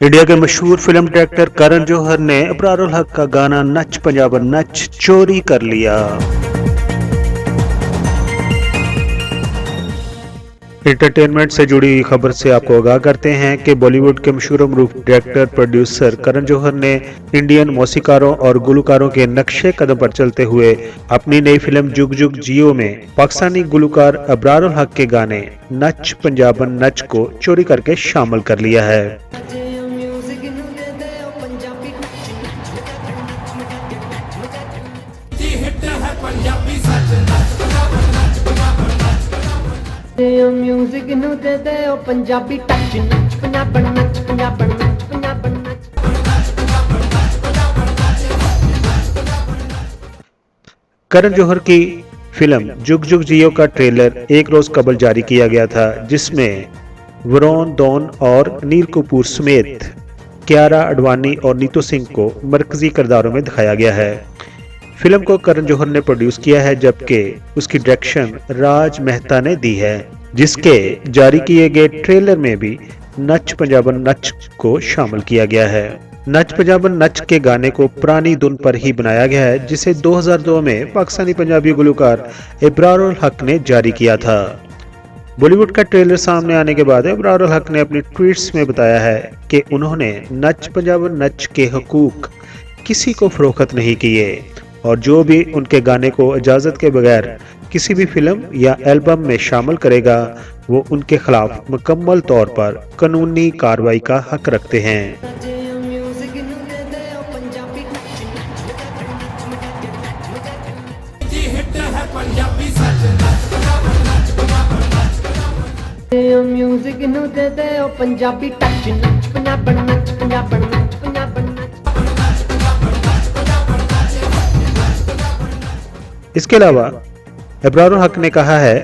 India के मशहूर film director Karan Johar ने अबरारुल हक का गाना नच पंजाबन नच चोरी कर लिया। एंटरटेनमेंट से जुड़ी खबर से आपको आगाह करते हैं कि बॉलीवुड के मशहूर मरूफ डायरेक्टर प्रोड्यूसर करण जौहर ने इंडियन मौसीकारों और गुलकारों के नक्शे कदम पर चलते हुए अपनी नई फिल्म जुग जुग जियो में पाकिस्तानी गुलकार अबरारुल हक के गाने नच पंजाबन नच को चोरी करके शामिल कर लिया है। म्यूजिक नू दे दे ओ पंजाबी टच नच पंजाबन नच पंजाबन नच पंजाबन नच। करण जौहर की फिल्म जुग जुग जियो का ट्रेलर एक रोज कबल जारी किया गया था, जिसमें वरुण धवन और नील कपूर समेत कियारा आडवाणी और नीतू सिंह को मरकजी किरदारों में दिखाया गया है। फिल्म को करण जौहर ने प्रोड्यूस किया है, जबकि उसकी डायरेक्शन राज मेहता ने दी है, जिसके जारी किए गए ट्रेलर में भी नच पंजाबन नच को शामिल किया गया है। नच पंजाबन नच के गाने को पुरानी धुन पर ही बनाया गया है, जिसे 2002 में पाकिस्तानी पंजाबी गुलकार अबरारुल हक ने जारी किया था। बॉलीवुड का ट्रेलर सामने आने के बाद अबरारुल हक ने अपने ट्वीट्स में बताया है कि उन्होंने नच पंजाबन नच के हकूक किसी को फरोख्त नहीं किए और जो भी उनके गाने को इजाजत के बगैर किसी भी फिल्म या एल्बम में शामिल करेगा वो उनके खिलाफ मुकम्मल तौर पर कानूनी कार्रवाई का हक रखते हैं। म्यूजिक नू दे दे ओ पंजाबी टच नच पंजाबन नच पंजाबन नच पंजाबन नच। इसके अलावा अबरारुल हक ने कहा है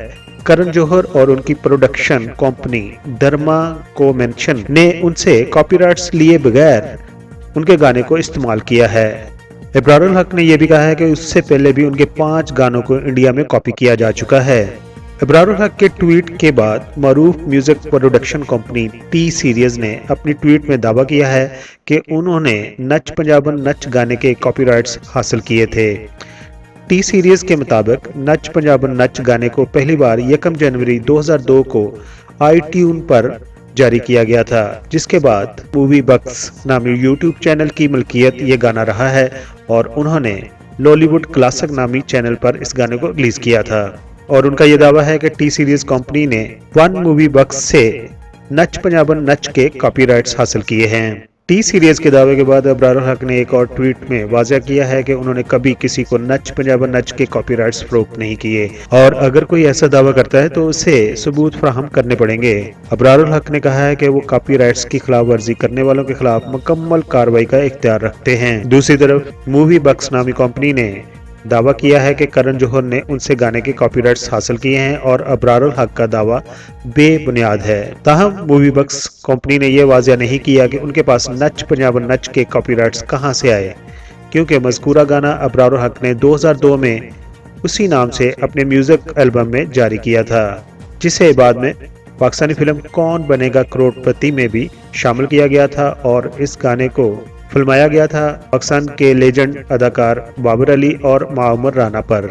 करण जौहर और उनकी प्रोडक्शन कंपनी धर्मा को मेंशन ने उनसे कॉपीराइट्स लिए बगैर उनके गाने को इस्तेमाल किया है। अबरारुल हक ने यह भी कहा है कि उससे पहले भी उनके 5 गानों को इंडिया में कॉपी किया जा चुका है। अबरारुल हक के ट्वीट के बाद मारूफ music production company T Series ने अपनी ट्वीट में दावा किया है कि उन्होंने नच पंजाबन नच गाने के कॉपीराइट्स हासिल किए थे। टी सीरीज के मुताबिक नच पंजाबन नच गाने को पहली बार 1 जनवरी 2002 को iTunes पर जारी किया गया था, जिसके बाद मूवी बक्स नामी यूट्यूब चैनल की मलकियत ये गाना रहा है और उन्होंने लॉलीवुड क्लासिक नामी चैनल पर इस गाने को रिलीज किया था। और उनका यह दावा है कि टी सीरीज कंपनी ने वन मूवी बक्स से नच पंजाबन नच के कॉपीराइट्स हासिल किए हैं। टी सीरीज के दावे के बाद अबरारुल हक ने एक और ट्वीट में वाज़ह किया है कि उन्होंने कभी किसी को नच पंजाबन नच के कॉपीराइट्स फरोख्त नहीं किए और अगर कोई ऐसा दावा करता है तो उसे सबूत फराहम करने पड़ेंगे। अबरारुल हक ने कहा है कि वो कॉपीराइट्स की खिलाफ वर्जी करने वालों के खिलाफ मुकम्मल कार्रवाई का इख्तियार रखते हैं। दूसरी तरफ मूवी बक्स नामी कंपनी ने दावा किया है कि करण जौहर ने उनसे गाने के कॉपीराइट्स हासिल किए हैं और अबरारुल हक का दावा बेबुनियाद है। ताहम मूवी बक्स कंपनी ने यह वाज़ह नहीं किया कि उनके पास नच पंजाबन नच के कॉपीराइट्स कहां से आए, क्योंकि मज़कूरा गाना अबरारुल हक ने 2002 में उसी नाम से अपने म्यूजिक एल्बम में जारी किया था, जिसे बाद में पाकिस्तानी फिल्म कौन बनेगा करोड़पति में भी शामिल किया गया था और इस गाने को फिल्माया गया था पाकिस्तान के लेजेंड अदाकार बाबर अली और माउमर राना पर,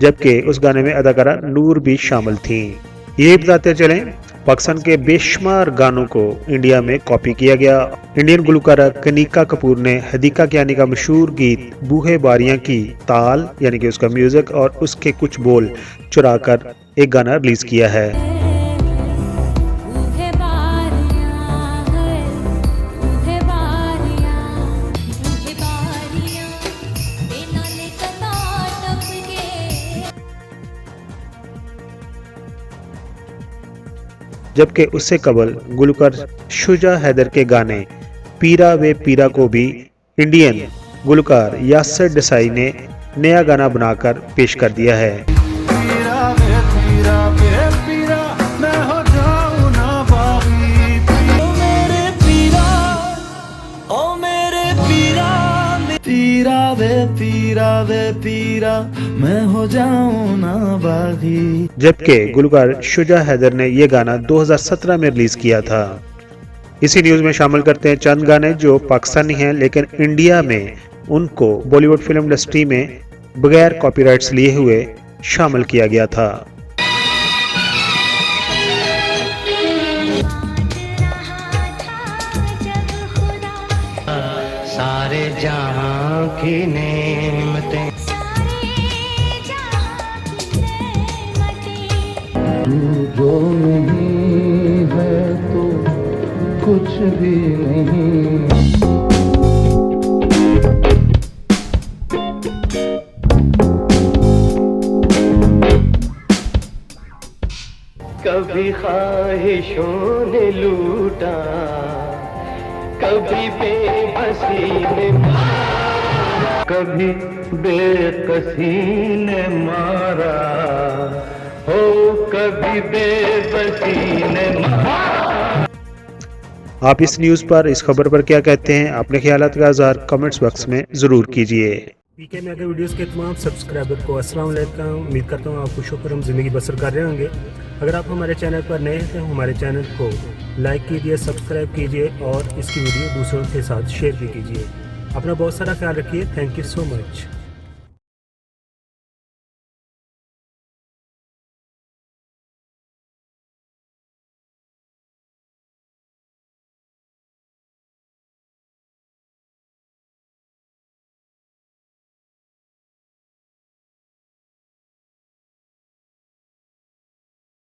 जबकि उस गाने में अदाकारा नूर भी शामिल थीं। ये बताते चलें पाकिस्तान के बेशुमार गानों को इंडिया में कॉपी किया गया। इंडियन गुलकारा कनिका कपूर ने हदीका कियानी का मशहूर गीत बूहे बारियां की ताल यानी कि उसका म्यूजिक और उसके कुछ बोल चुराकर एक गाना रिलीज किया है। जबकि उससे कबल गुलकार शुजा हैदर के गाने पीरा वे पीरा को भी इंडियन गुलकार यासर देसाई ने नया गाना बनाकर पेश कर दिया है। पीरा वे पीरा वे पीरा मैं हो जाऊं ना बागी, ओ मेरे पीरा ओ मेरे पीरा पीरा वे पीरा मैं हो जाऊं ना बागी। जबकि गुलकार शुजा हैदर ने यह गाना 2017 में रिलीज किया था। इसी न्यूज में शामिल करते हैं चंद गाने जो पाकिस्तानी हैं लेकिन इंडिया में उनको बॉलीवुड फिल्म इंडस्ट्री में बगैर कॉपीराइट्स लिए हुए शामिल किया गया था। सारे जहां की नेमतें जो नहीं है तो कुछ भी नहीं। कभी ख्वाहिशों ने लूटा, कभी बेबसी ने मारा, कभी बेकसी ने मारा, हो कभी बेबसी ने मारा। आप इस न्यूज पर, इस खबर पर क्या कहते हैं? अपने ख्यालात का इज़हार कमेंट्स बॉक्स में ज़रूर कीजिए। पीके में अगर वीडियोस के तमाम सब्सक्राइबर को अस्सलाम वालेकुम। उम्मीद करता हूँ आप खुश होकर हम ज़िंदगी बसर कर रहे होंगे। अगर आप हमारे चैनल पर नए हैं तो हमारे चैनल को लाइक कीजिए, सब्सक्राइब कीजिए और इसकी वीडियो दूसरों के साथ शेयर भी कीजिए। अपना बहुत सारा ख्याल रखिए। Thank you so much.